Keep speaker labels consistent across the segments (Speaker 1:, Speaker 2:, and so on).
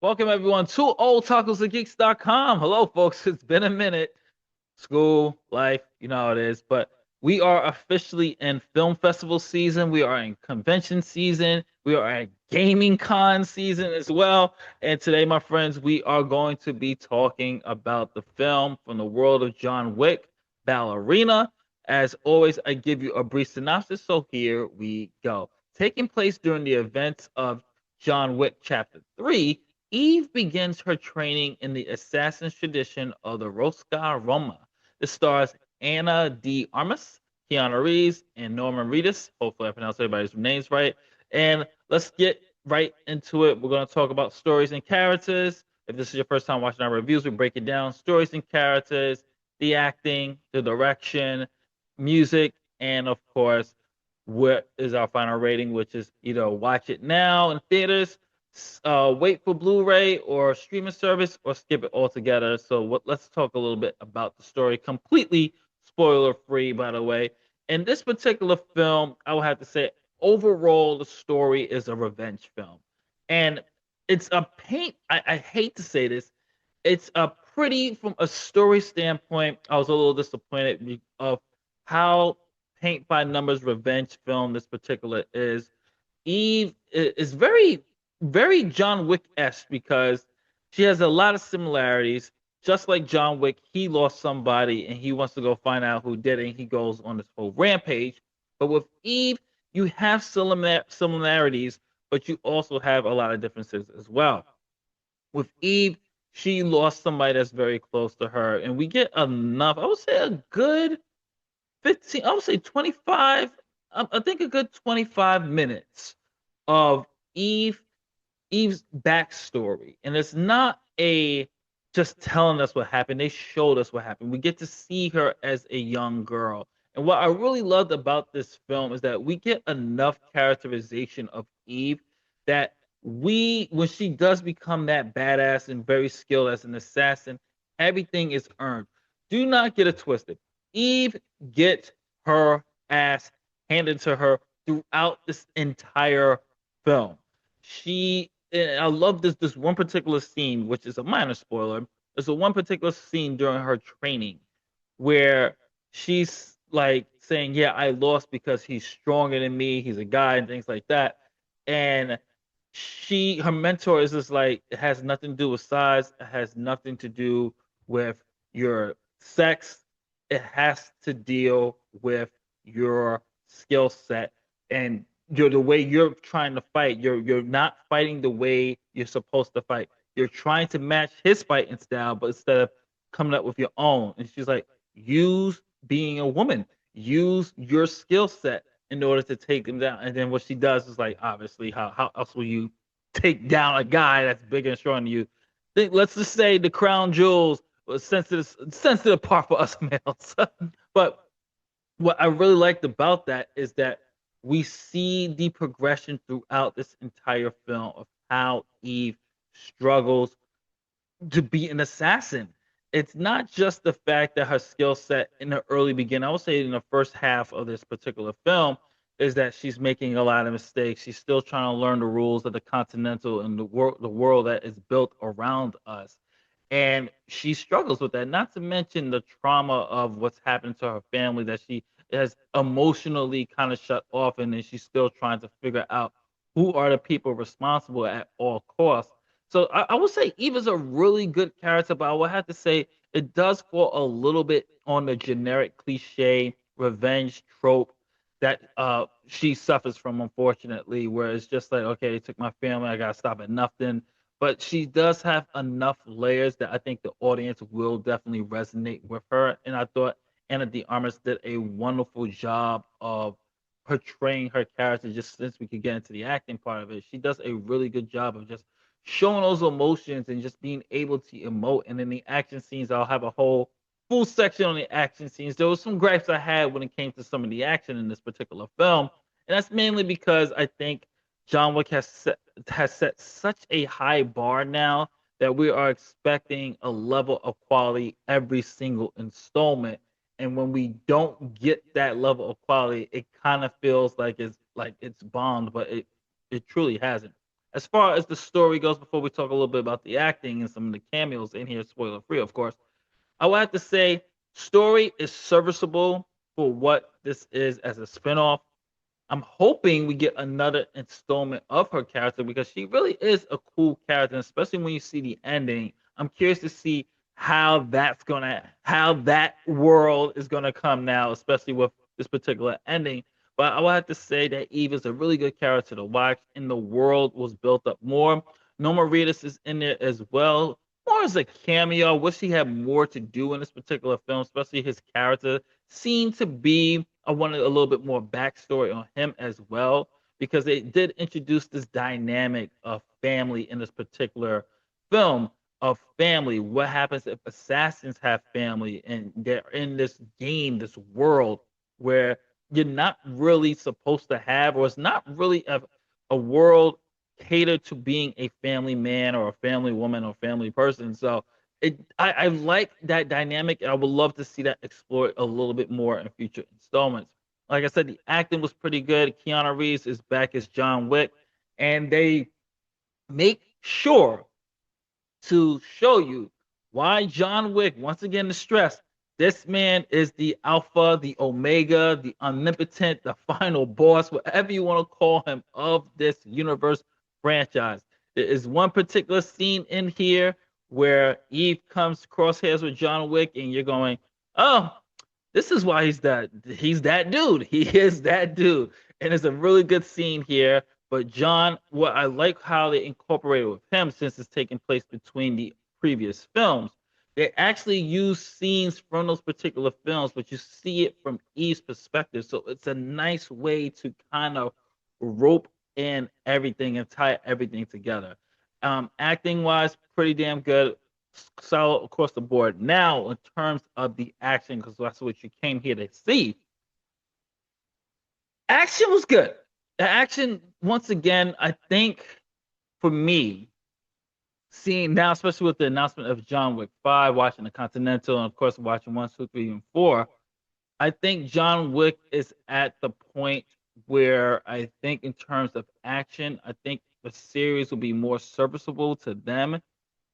Speaker 1: Welcome everyone to oldtacosandgeeks.com. Hello, folks. It's been a minute. School, life, you know how it is. But we are officially in film festival season. We are in convention season. We are at gaming con season as well. And today, my friends, we are going to be talking about the film from the world of John Wick, Ballerina. As always, I give you a brief synopsis. So here we go. Taking place during the events of John Wick Chapter 3, Eve begins her training in the assassin's tradition of the Ruska Roma. This stars Anna D. Armas, Keanu Reeves, and Norman Reedus. Hopefully, I pronounced everybody's names right. And let's get right into it. We're going to talk about stories and characters. If this is your first time watching our reviews, we break it down stories and characters, the acting, the direction, music, and of course, what is our final rating, which is either watch it now in theaters, wait for Blu-ray or streaming service, or skip it altogether. So let's talk a little bit about the story, completely spoiler-free, by the way. In this particular film, I would have to say, overall, the story is a revenge film, and it's a paint. I hate to say this, it's a pretty from a story standpoint. I was a little disappointed of how paint by numbers revenge film this particular is. Eve is very John Wick-esque because she has a lot of similarities. Just like John Wick, he lost somebody and he wants to go find out who did it, and he goes on this whole rampage. But with Eve, you have similarities, but you also have a lot of differences as well. With Eve, she lost somebody that's very close to her, and we get enough. I would say a good 15, I would say 25, I think a good 25 minutes of Eve Eve's backstory. And it's not a just telling us what happened. They showed us what happened. We get to see her as a young girl. And what I really loved about this film is that we get enough characterization of Eve that when she does become that badass and very skilled as an assassin, everything is earned. Do not get it twisted. Eve gets her ass handed to her throughout this entire film. She I love this one particular scene, which is a minor spoiler. There's a one particular scene during her training where she's like saying, "Yeah, I lost because he's stronger than me. He's a guy," and things like that. And her mentor is just like, it has nothing to do with size. It has nothing to do with your sex. It has to deal with your skill set and the way you're trying to fight. You're not fighting the way you're supposed to fight. You're trying to match his fighting style, but instead of coming up with your own. And she's like, use being a woman, use your skill set in order to take him down. And then what she does is like, obviously, how else will you take down a guy that's bigger and stronger than you? Let's just say the crown jewels was sensitive part for us males. But what I really liked about that is that we see the progression throughout this entire film of how Eve struggles to be an assassin. It's not just the fact that her skill set in the early beginning, I would say in the first half of this particular film, is that she's making a lot of mistakes. She's still trying to learn the rules of the continental and the world that is built around us. And she struggles with that, not to mention the trauma of what's happened to her family that she has emotionally kind of shut off, and then she's still trying to figure out who are the people responsible at all costs. So I would say Eve is a really good character, but I would have to say it does fall a little bit on the generic cliche revenge trope that she suffers from, unfortunately, where it's just like, okay, they took my family, I gotta stop at nothing. But she does have enough layers that I think the audience will definitely resonate with her. And I thought Anna de Armas did a wonderful job of portraying her character. Just since we could get into the acting part of it, she does a really good job of just showing those emotions and just being able to emote. And in the action scenes, I'll have a whole full section on the action scenes. There was some gripes I had when it came to some of the action in this particular film, and that's mainly because I think John Wick has set such a high bar now that we are expecting a level of quality every single installment. And when we don't get that level of quality, it kind of feels like it's bombed, but it truly hasn't. As far as the story goes, before we talk a little bit about the acting and some of the cameos in here, spoiler free, of course, I would have to say story is serviceable for what this is as a spinoff. I'm hoping we get another installment of her character because she really is a cool character, especially when you see the ending. I'm curious to see how that world is gonna come now, especially with this particular ending. But I would have to say that Eve is a really good character to watch, and the world was built up more. Norma Reedus is in there as well, more as a cameo. I wish he had more to do in this particular film, especially his character seemed to be. I wanted a little bit more backstory on him as well because they did introduce this dynamic of family in this particular film. Of family, what happens if assassins have family and they're in this game, this world where you're not really supposed to have, or it's not really a world catered to being a family man or a family woman or family person. So I like that dynamic. I would love to see that explored a little bit more in future installments. Like I said, the acting was pretty good. Keanu Reeves is back as John Wick, and they make sure to show you why John Wick, once again, the stress. This man is the alpha, the omega, the omnipotent, the final boss, whatever you want to call him, of this universe franchise. There is one particular scene in here where Eve comes crosshairs with John Wick, and you're going, "Oh, this is why he's that dude. He is that dude." And it's a really good scene here. But John, what I like how they incorporated with him, since it's taking place between the previous films, they actually use scenes from those particular films, but you see it from Eve's perspective. So it's a nice way to kind of rope in everything and tie everything together. Acting wise, pretty damn good, solid across the board. Now, in terms of the action, because that's what you came here to see, action was good. The action, once again, I think for me, seeing now, especially with the announcement of John Wick 5, watching the Continental, and of course watching 1, 2, 3, and 4, I think John Wick is at the point where I think in terms of action, I think the series will be more serviceable to them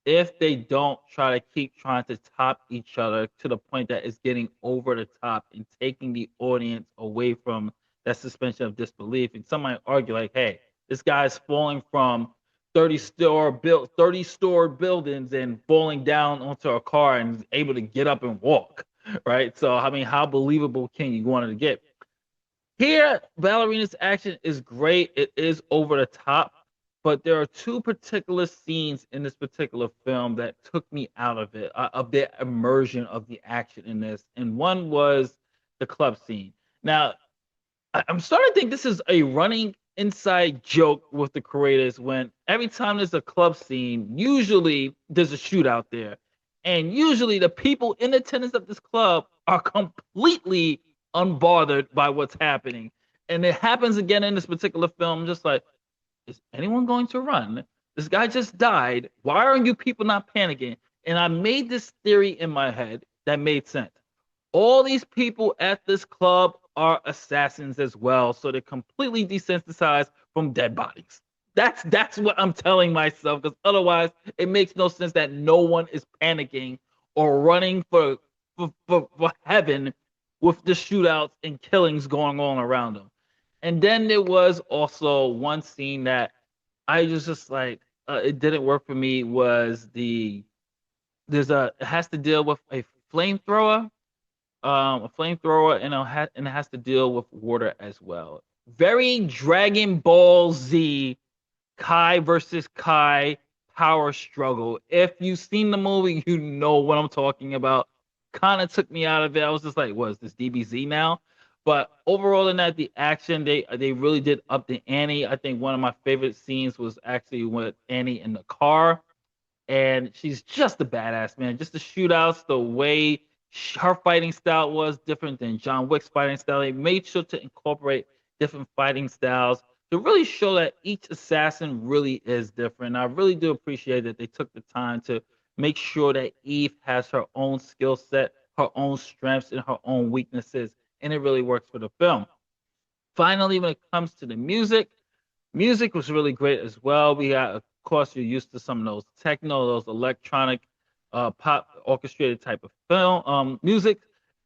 Speaker 1: if they don't try to keep trying to top each other to the point that it's getting over the top and taking the audience away from that suspension of disbelief. And some might argue, like, hey, this guy's falling from 30 store buildings and falling down onto a car and is able to get up and walk. Right. So I mean, how believable can you want it to get? Here, Ballerina's action is great. It is over the top, but there are two particular scenes in this particular film that took me out of it, of the immersion of the action in this. And one was the club scene. Now, I'm starting to think this is a running inside joke with the creators when every time there's a club scene, usually there's a shootout there. And usually the people in attendance of this club are completely unbothered by what's happening. And it happens again in this particular film, just like, is anyone going to run? This guy just died. Why are you people not panicking? And I made this theory in my head that made sense. All these people at this club are assassins as well, so they're completely desensitized from dead bodies. That's what I'm telling myself, because otherwise it makes no sense that no one is panicking or running for heaven with the shootouts and killings going on around them. And then there was also one scene that I was just like, it didn't work for me. Was it has to deal with flamethrower, a flamethrower, and and it has to deal with water as well. Very Dragon Ball Z, Kai versus Kai power struggle. If you've seen the movie, you know what I'm talking about. Kind of took me out of it. I was just like, "Was this DBZ now?" But overall, in that, the action, they really did up the ante. I think one of my favorite scenes was actually with Annie in the car, and she's just a badass, man. Just the shootouts, the way her fighting style was different than John Wick's fighting style. They made sure to incorporate different fighting styles to really show that each assassin really is different. I really do appreciate that they took the time to make sure that Eve has her own skill set, her own strengths, and her own weaknesses, and it really works for the film. Finally, when it comes to the music, Music was really great as well. We got, of course, you're used to some of those techno, those electronic, pop orchestrated type of film, music,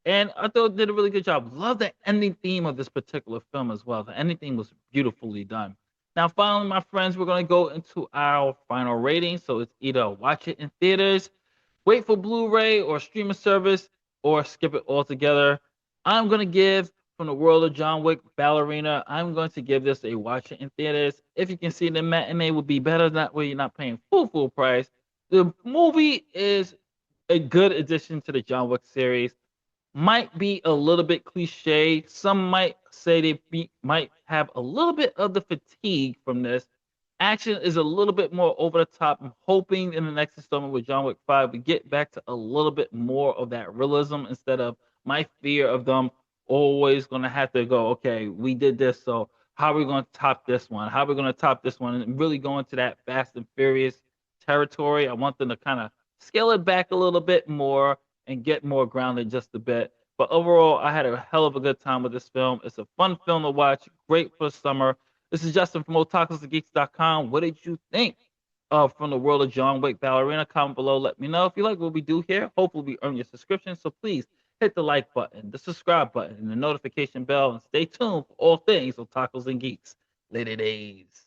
Speaker 1: and I thought it did a really good job. Love the ending theme of this particular film as well. The ending theme was beautifully done. Now, finally, my friends, we're going to go into our final rating. So it's either watch it in theaters, wait for Blu-ray or streaming service, or skip it altogether. I'm gonna give from the world of John Wick, Ballerina. I'm going to give this a watch it in theaters. If you can see the matinee would be better. That way you're not paying full price. The movie is a good addition to the John Wick series. Might be a little bit cliche. Some might say might have a little bit of the fatigue from this. Action is a little bit more over the top. I'm hoping in the next installment with John Wick 5, we get back to a little bit more of that realism instead of my fear of them always going to have to go, okay, we did this, so how are we going to top this one? How are we going to top this one? And really go into that Fast and Furious territory. I want them to kind of scale it back a little bit more and get more grounded just a bit. But overall, I had a hell of a good time with this film. It's a fun film to watch, great for summer. This is Justin from OtakusandGeeks.com. What did you think from the world of John Wick Ballerina? Comment below. Let me know if you like what we do here. Hopefully, we earn your subscription. So please hit the like button, the subscribe button, and the notification bell, and stay tuned for all things Otakus and Geeks. Later days.